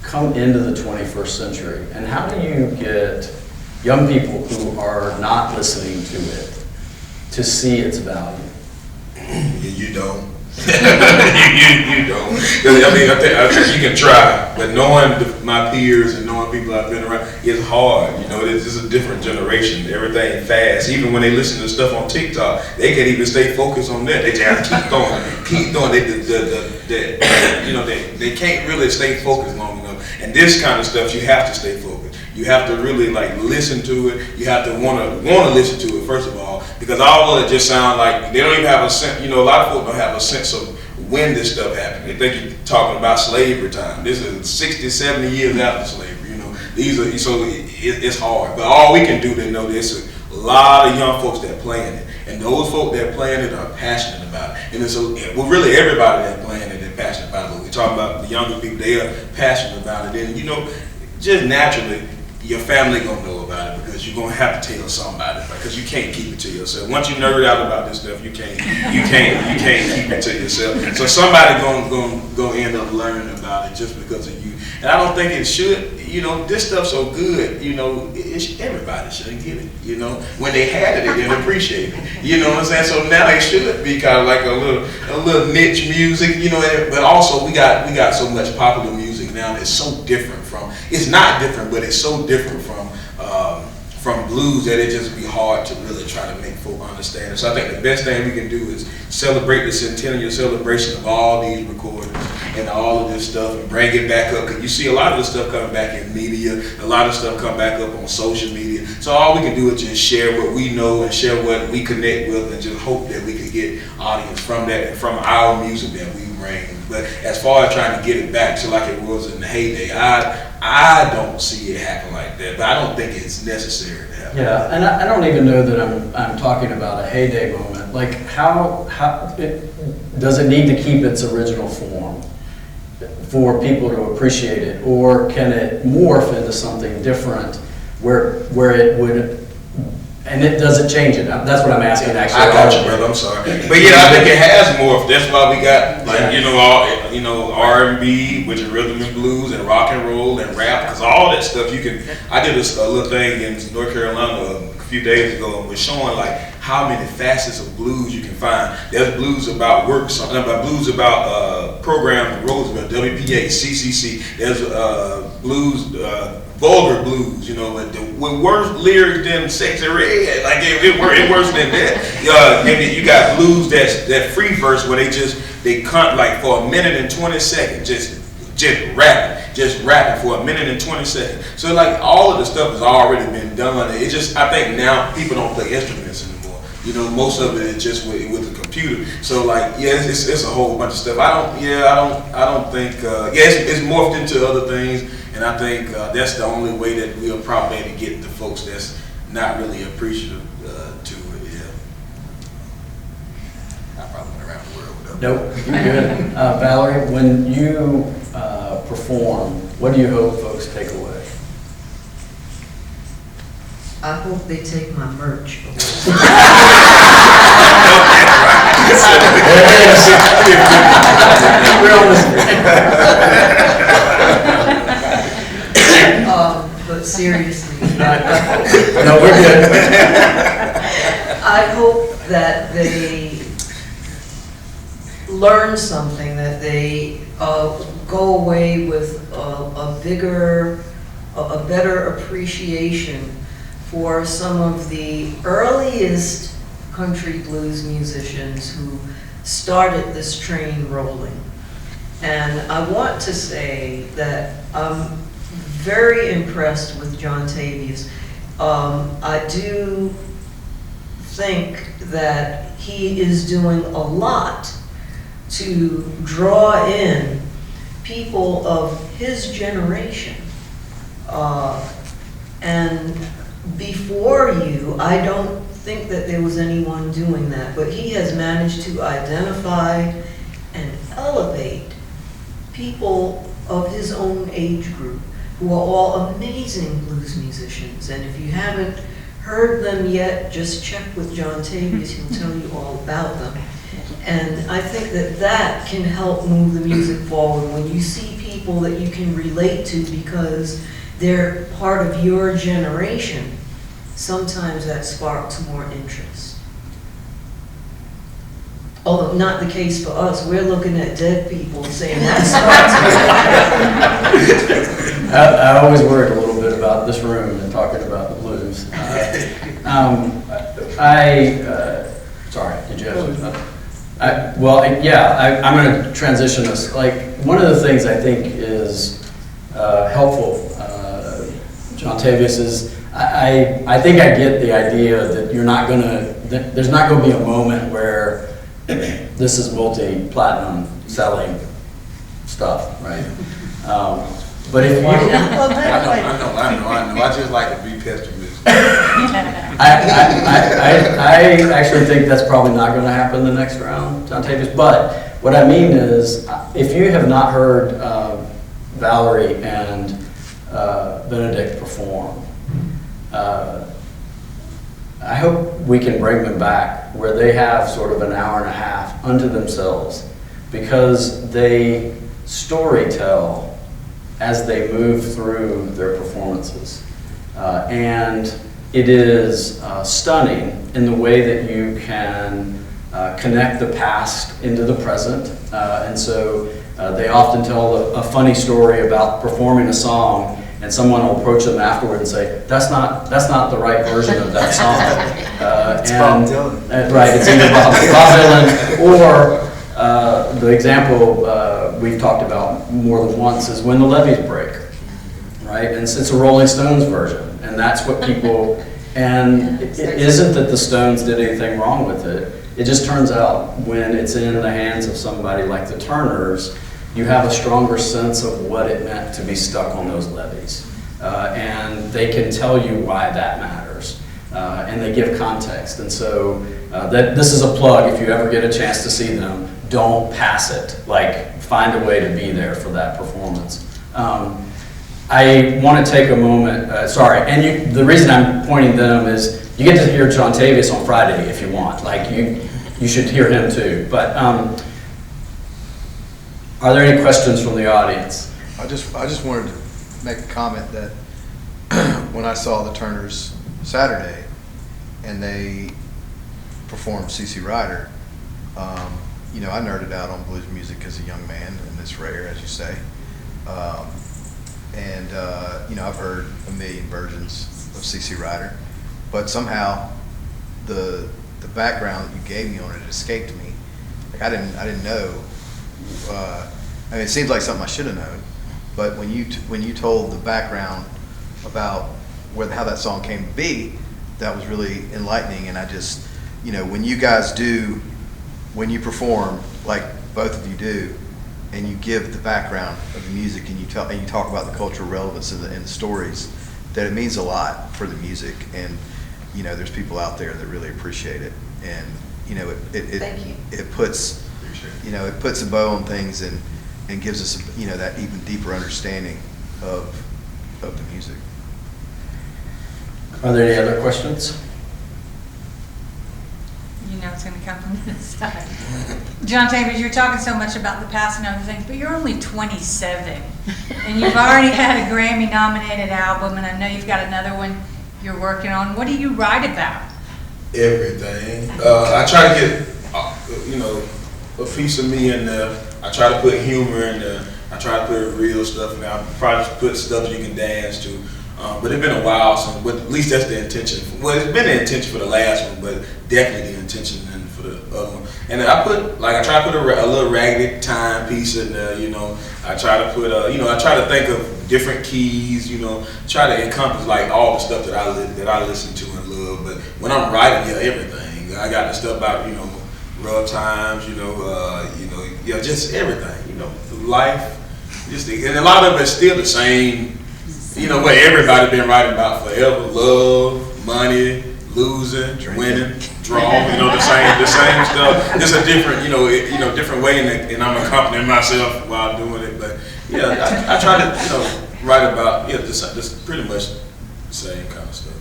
come into the 21st century? And how do you get young people who are not listening to it to see its value? You don't. you don't. I mean, I think you can try, but knowing my peers and knowing people I've been around, it's hard. You know, this is a different generation. Everything fast. Even when they listen to stuff on TikTok, they can't even stay focused on that. They just keep throwing. They can't really stay focused long enough. And this kind of stuff, you have to stay focused. You have to really like listen to it. You have to want to listen to it first of all, because all of it just sound like they don't even have a sense. You know, a lot of folks don't have a sense of when this stuff happened. They think you're talking about slavery time. This is 60, 70 years after slavery. You know, it's hard. But all we can do to know this is a lot of young folks that playing it, and those folks that playing it are passionate about it. And it's really everybody that playing it is passionate about it. But we're talking about the younger people; they are passionate about it, and you know, just naturally, your family gonna know about it because you're gonna have to tell somebody, because you can't keep it to yourself. Once you nerd out about this stuff, you can't keep it to yourself. So somebody gonna end up learning about it just because of you. And I don't think it should. You know, this stuff's so good. You know, everybody should get it. You know, when they had it, they didn't appreciate it. You know what I'm saying? So now it should be kind of like a little niche music. You know, but also we got so much popular music now that's so different from. It's not different, but it's so different from blues that it just be hard to really try to make folk understand it. So I think the best thing we can do is celebrate the centennial celebration of all these recordings and all of this stuff and bring it back up. Because you see a lot of this stuff coming back in media, a lot of stuff come back up on social media. So all we can do is just share what we know and share what we connect with and just hope that we could get audience from that and from our music that we bring. But as far as trying to get it back to like it was in the heyday, I don't see it happen like that, but I don't think it's necessary to happen. Yeah, and I don't even know that I'm talking about a heyday moment. Like how does it need to keep its original form for people to appreciate it, or can it morph into something different where it would? And it doesn't change it. That's what I'm asking. Actually, I got you, brother. I'm sorry, but yeah, I think it has morphed. That's why we got R&B, which is rhythm and blues, and rock and roll and rap, because all that stuff you can. I did a little thing in North Carolina a few days ago and was showing like how many facets of blues you can find. There's blues about work, blues about programs in Roosevelt, WPA, CCC. There's blues, vulgar blues, you know, with worse lyrics than Sexy Red. Like it worse than that. And then you got blues that free verse where they cut like for a minute and 20 seconds, just rapping for a minute and 20 seconds. So like all of the stuff has already been done. I think now people don't play instruments anymore. You know, most of it is just with the computer. So like, yeah, it's a whole bunch of stuff. I don't think, it's morphed into other things, and I think that's the only way that we'll probably maybe get the folks that's not really appreciative to it. Yeah. I probably went around the world with that. Nope, you're good. Valerie, when you perform, what do you hope folks take away? I hope they take my merch away. But seriously, No, we're good. I hope that they learn something, that they go away with a better appreciation for some of the earliest country blues musicians who started this train rolling. And I want to say that I'm very impressed with Jontavious. I do think that he is doing a lot to draw in people of his generation. And before you, I don't think that there was anyone doing that, but he has managed to identify and elevate people of his own age group who are all amazing blues musicians. And if you haven't heard them yet, just check with Jontavious, he'll tell you all about them. And I think that that can help move the music forward when you see people that you can relate to because they're part of your generation. Sometimes that sparks more interest. Although not the case for us, we're looking at dead people saying that sparks. I always worried a little bit about this room and talking about the blues. Sorry, did you have something? I'm going to transition us. Like, one of the things I think is helpful, Jontavious, is I think I get the idea that there's not going to be a moment where this is multi-platinum selling stuff, right? But if you, I know. I just like to be pessimistic. I actually think that's probably not going to happen the next round, Jontavious. But what I mean is, if you have not heard Valerie and Benedict perform, I hope we can bring them back where they have sort of an hour and a half unto themselves, because they storytell as they move through their performances. And it is stunning in the way that you can connect the past into the present. And so they often tell a funny story about performing a song, and someone will approach them afterward and say, that's not the right version of that song. It's Bob Dylan. Right, it's either Bob Dylan or the example we've talked about more than once is When the Levees Break, right? And it's a Rolling Stones version, and that's what people, and it isn't that the Stones did anything wrong with it. It just turns out when it's in the hands of somebody like the Turners, you have a stronger sense of what it meant to be stuck on those levees. And they can tell you why that matters. And they give context. And so this is a plug. If you ever get a chance to see them, don't pass it. Like, find a way to be there for that performance. I want to take a moment, and the reason I'm pointing them is you get to hear Jontavious on Friday if you want. Like, you should hear him too. But are there any questions from the audience? I just wanted to make a comment that when I saw the Turners Saturday and they performed CC Rider, I nerded out on blues music as a young man, and it's rare, as you say. I've heard a million versions of C.C. Ryder, but somehow the background that you gave me on it escaped me. Like I didn't know. It seems like something I should have known, but when you told the background about how that song came to be, that was really enlightening. And I just, when you perform like both of you do, and you give the background of the music, and you talk about the cultural relevance and the stories, that it means a lot for the music. And there's people out there that really appreciate it, and Thank you. it puts it puts a bow on things and gives us that even deeper understanding of the music. Are there any other questions? It's going to come from this side. Jontavious, you're talking so much about the past and other things, but you're only 27, and you've already had a Grammy-nominated album, and I know you've got another one you're working on. What do you write about? Everything. I try to get, a piece of me in there. I try to put humor in there. I try to put real stuff in there. I probably put stuff you can dance to. But it's been a while since, but at least that's the intention. Well, it's been the intention for the last one, but definitely the intention for the other one. And I try to put a little Raggedy Time piece in there, I try to put, I try to think of different keys, try to encompass like all the stuff that I listen to and love. But when I'm writing, everything. I got the stuff about, rough times, just everything, life, and a lot of it's still the same. What everybody been writing about forever: love, money, losing, winning, drawing. The same stuff. Just a different, different way, and I'm accompanying myself while doing it. But I try to, write about just pretty much the same kind of stuff.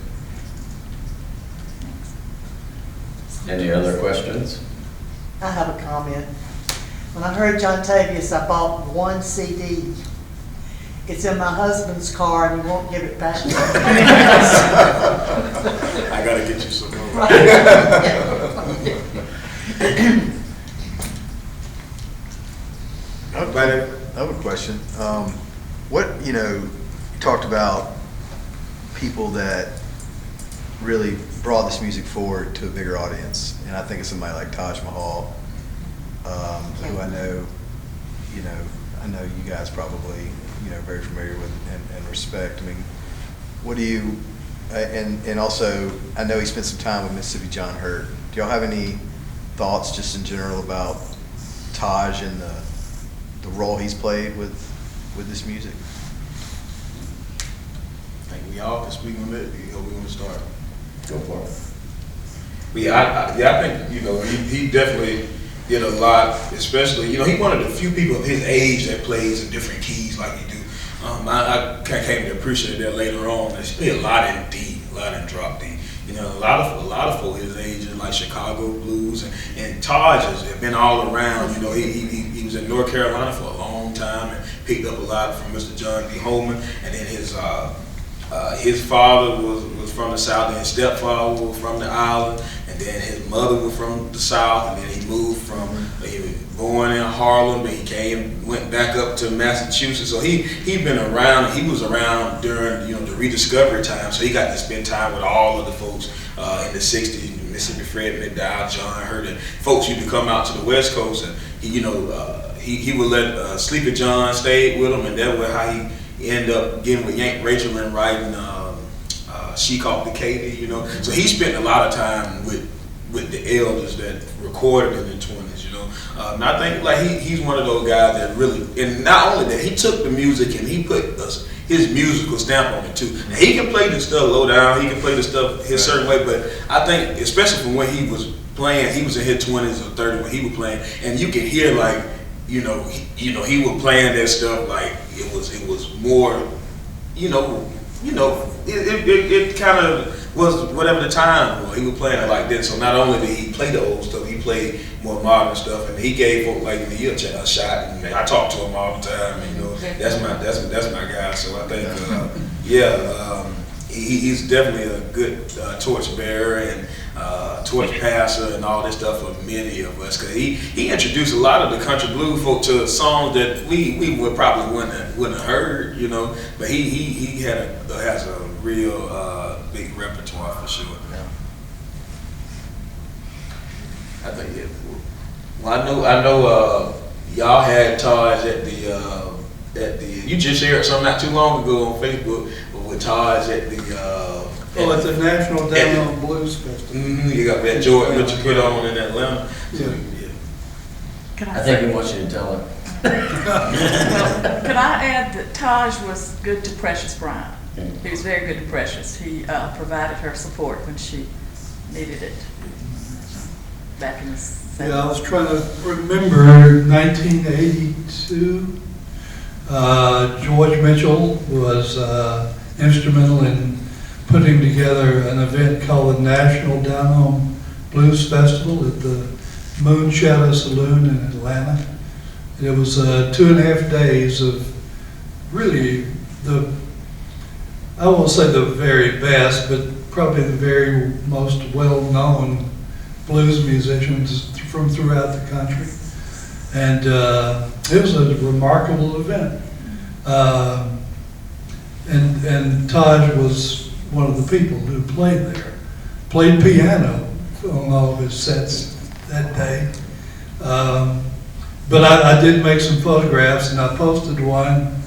Any other questions? I have a comment. When I heard Jontavious, I bought one CD. It's in my husband's car, and he won't give it back to me. I gotta get you some more. I have a question. You talked about people that really brought this music forward to a bigger audience, and I think of somebody like Taj Mahal, who I know you guys probably very familiar with and respect. I mean, what do you and also I know he spent some time with Mississippi John Hurt. Do y'all have any thoughts just in general about Taj and the role he's played with this music? I think we all can speak on it. We want to start. Go for it. I think he definitely did a lot, especially he's one of the few people of his age that plays in different keys like he do. I came to appreciate that later on. He played a lot in D, a lot in drop D. A lot of folk his age in like Chicago blues and Taj has been all around. He was in North Carolina for a long time and picked up a lot from Mr. John B. Holman, and then his father was from the South, and his stepfather was from the island, and then his mother was from the South, and then he moved he was born in Harlem, then he went back up to Massachusetts. So he'd been around. He was around during the rediscovery time, so he got to spend time with all of the folks in the '60s. Mississippi Fred McDowell, John Hurt, and folks used to come out to the West Coast, and he would let Sleepy John stay with him, and that was how he ended up getting with Yank Rachel and writing She Called the Katie, So he spent a lot of time with the elders that recorded in the 20s, And I think he's one of those guys that really, and not only that, he took the music and he put his musical stamp on it too. Now, he can play the stuff low down, he can play the stuff his certain way, but I think, especially from when he was playing, he was in his 20s or 30s when he was playing, and you can hear he was playing that stuff like it was more, it kind of was whatever the time was. He was playing it like that. So not only did he play the old stuff, he played more modern stuff, and he gave folk like me a shot. And I talk to him all the time. That's my guy. So I think he's definitely a good torch bearer, and torch passer and all this stuff for many of us, because he introduced a lot of the country blues folk to songs that we would probably wouldn't have heard, you know. But he has a real big repertoire for sure. Yeah. I think it. Well, I know. Y'all had Taj at the. You just shared something not too long ago on Facebook with Taj at the. At the National Down Home Blues Festival. You got that George what you put on in Atlanta. So, Could I think he wants you to tell it. Well, could I add that Taj was good to Precious Bryant? He was very good to Precious. He provided her support when she needed it back in the 70s. Yeah, I was trying to remember 1982. George Mitchell was instrumental in putting together an event called the National Down Home Blues Festival at the Moon Shadow Saloon in Atlanta. It was 2.5 days of really I won't say the very best, but probably the very most well-known blues musicians from throughout the country. And it was a remarkable event. And Taj was one of the people who played there, played piano on all of his sets that day. But I did make some photographs, and I posted one,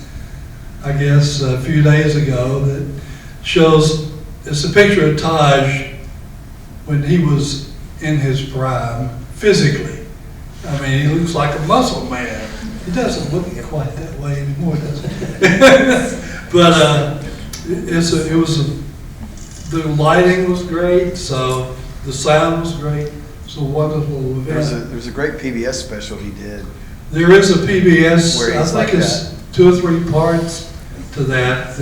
I guess, a few days ago that shows, it's a picture of Taj when he was in his prime, physically. I mean, he looks like a muscle man. He doesn't look quite that way anymore, does he? But the lighting was great, so the sound was great. It's a wonderful event. There's a great PBS special he did. There is a PBS, Where I he's think like it's 2 or 3 parts to that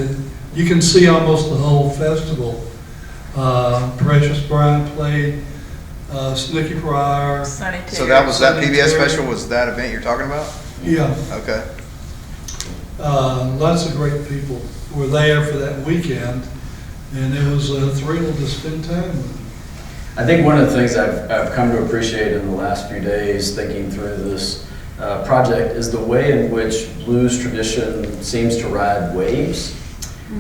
you can see almost the whole festival. Precious Bryant played, Snooky Pryor. Sonny Terry. So that PBS Terry. special was that event you're talking about? Yeah, Okay. lots of great people were there for that weekend, and it was a thrill to spend time with them. I think one of the things I've come to appreciate in the last few days thinking through this project is the way in which blues tradition seems to ride waves,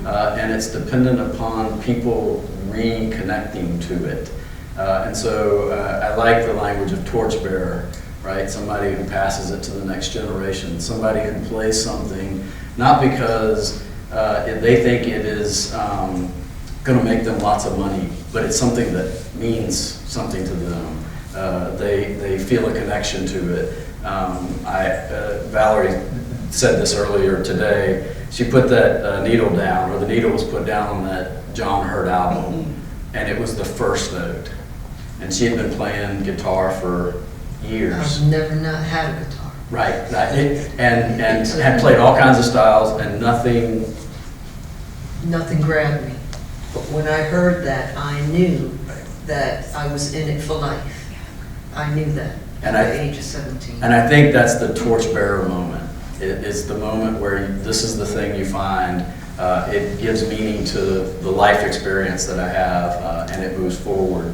and it's dependent upon people reconnecting to it. And so I like the language of torchbearer, right? Somebody who passes it to the next generation, somebody who plays something, not because they think it is going to make them lots of money, but it's something that means something to them. They feel a connection to it. Valerie said this earlier today. She put that needle down, or the needle was put down on that John Hurt album, and it was the first note. And she had been playing guitar for years. I've never not had a guitar. Right, and had played all kinds of styles, and nothing. Nothing grabbed me. But when I heard that, I knew that I was in it for life. I knew that at the age of 17. And I think that's the torchbearer moment. It's the moment where this is the thing you find. It gives meaning to the life experience that I have, and it moves forward.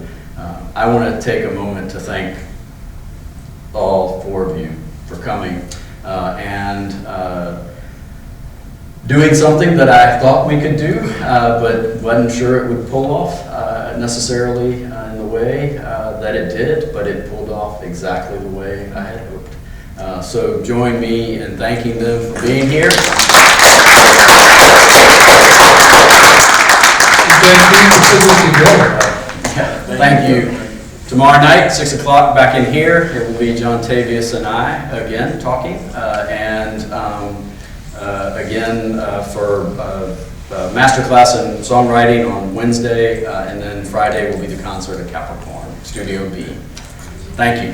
I want to take a moment to thank all 4 of you for coming and doing something that I thought we could do, but wasn't sure it would pull off necessarily in the way that it did, but it pulled off exactly the way I had hoped. So join me in thanking them for being here. Thank you. Tomorrow night, 6 o'clock, back in here, it will be Jontavious and I again talking, and again for masterclass in songwriting on Wednesday, and then Friday will be the concert at Capricorn, Studio B. Thank you.